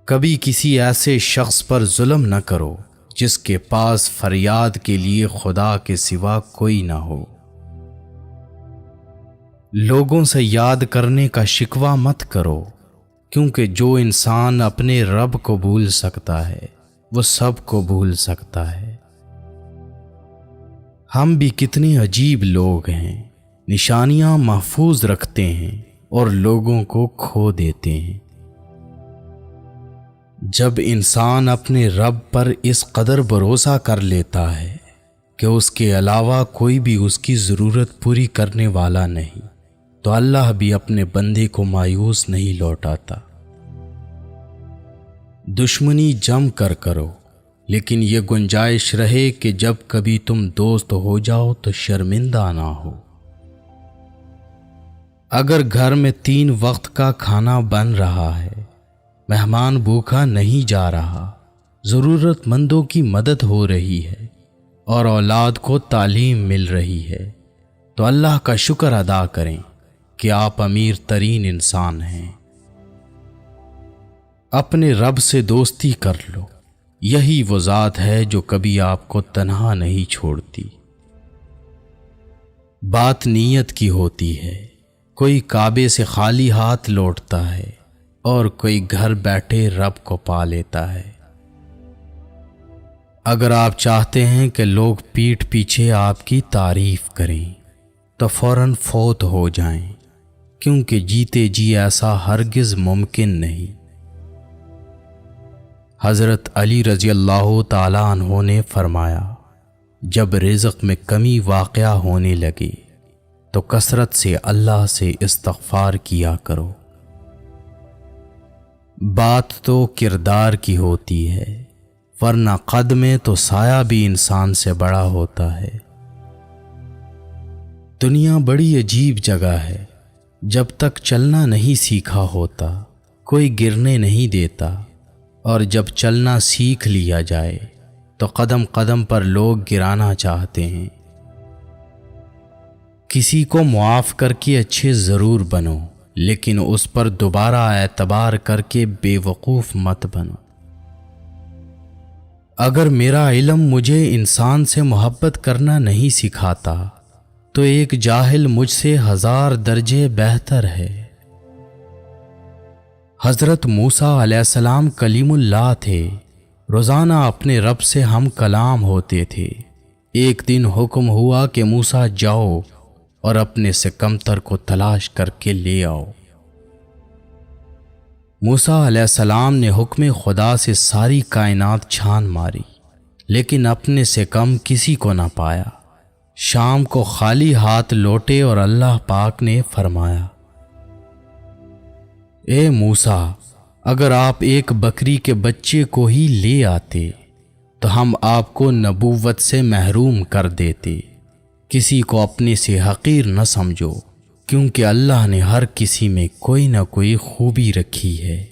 کبھی کسی ایسے شخص پر ظلم نہ کرو جس کے پاس فریاد کے لیے خدا کے سوا کوئی نہ ہو۔ لوگوں سے یاد کرنے کا شکوہ مت کرو، کیونکہ جو انسان اپنے رب کو بھول سکتا ہے وہ سب کو بھول سکتا ہے۔ ہم بھی کتنے عجیب لوگ ہیں، نشانیاں محفوظ رکھتے ہیں اور لوگوں کو کھو دیتے ہیں۔ جب انسان اپنے رب پر اس قدر بھروسہ کر لیتا ہے کہ اس کے علاوہ کوئی بھی اس کی ضرورت پوری کرنے والا نہیں، تو اللہ بھی اپنے بندے کو مایوس نہیں لوٹاتا۔ دشمنی جم کر کرو، لیکن یہ گنجائش رہے کہ جب کبھی تم دوست ہو جاؤ تو شرمندہ نہ ہو۔ اگر گھر میں 3 وقت کا کھانا بن رہا ہے، مہمان بھوکا نہیں جا رہا، ضرورت مندوں کی مدد ہو رہی ہے اور اولاد کو تعلیم مل رہی ہے، تو اللہ کا شکر ادا کریں کہ آپ امیر ترین انسان ہیں۔ اپنے رب سے دوستی کر لو، یہی وہ ذات ہے جو کبھی آپ کو تنہا نہیں چھوڑتی۔ بات نیت کی ہوتی ہے، کوئی کعبے سے خالی ہاتھ لوٹتا ہے اور کوئی گھر بیٹھے رب کو پا لیتا ہے۔ اگر آپ چاہتے ہیں کہ لوگ پیٹھ پیچھے آپ کی تعریف کریں تو فوراً فوت ہو جائیں، کیونکہ جیتے جی ایسا ہرگز ممکن نہیں۔ حضرت علی رضی اللہ تعالیٰ عنہ نے فرمایا، جب رزق میں کمی واقع ہونے لگے تو کثرت سے اللہ سے استغفار کیا کرو۔ بات تو کردار کی ہوتی ہے، ورنہ قد میں تو سایہ بھی انسان سے بڑا ہوتا ہے۔ دنیا بڑی عجیب جگہ ہے، جب تک چلنا نہیں سیکھا ہوتا کوئی گرنے نہیں دیتا، اور جب چلنا سیکھ لیا جائے تو قدم قدم پر لوگ گرانا چاہتے ہیں۔ کسی کو معاف کر کے اچھے ضرور بنو، لیکن اس پر دوبارہ اعتبار کر کے بے وقوف مت بنو۔ اگر میرا علم مجھے انسان سے محبت کرنا نہیں سکھاتا تو ایک جاہل مجھ سے 1000 درجے بہتر ہے۔ حضرت موسیٰ علیہ السلام کلیم اللہ تھے، روزانہ اپنے رب سے ہم کلام ہوتے تھے۔ ایک دن حکم ہوا کہ موسیٰ جاؤ اور اپنے سے کمتر کو تلاش کر کے لے آؤ۔ موسیٰ علیہ السلام نے حکم خدا سے ساری کائنات چھان ماری، لیکن اپنے سے کم کسی کو نہ پایا۔ شام کو خالی ہاتھ لوٹے اور اللہ پاک نے فرمایا، اے موسیٰ، اگر آپ ایک بکری کے بچے کو ہی لے آتے تو ہم آپ کو نبوت سے محروم کر دیتے۔ کسی کو اپنے سے حقیر نہ سمجھو، کیونکہ اللہ نے ہر کسی میں کوئی نہ کوئی خوبی رکھی ہے۔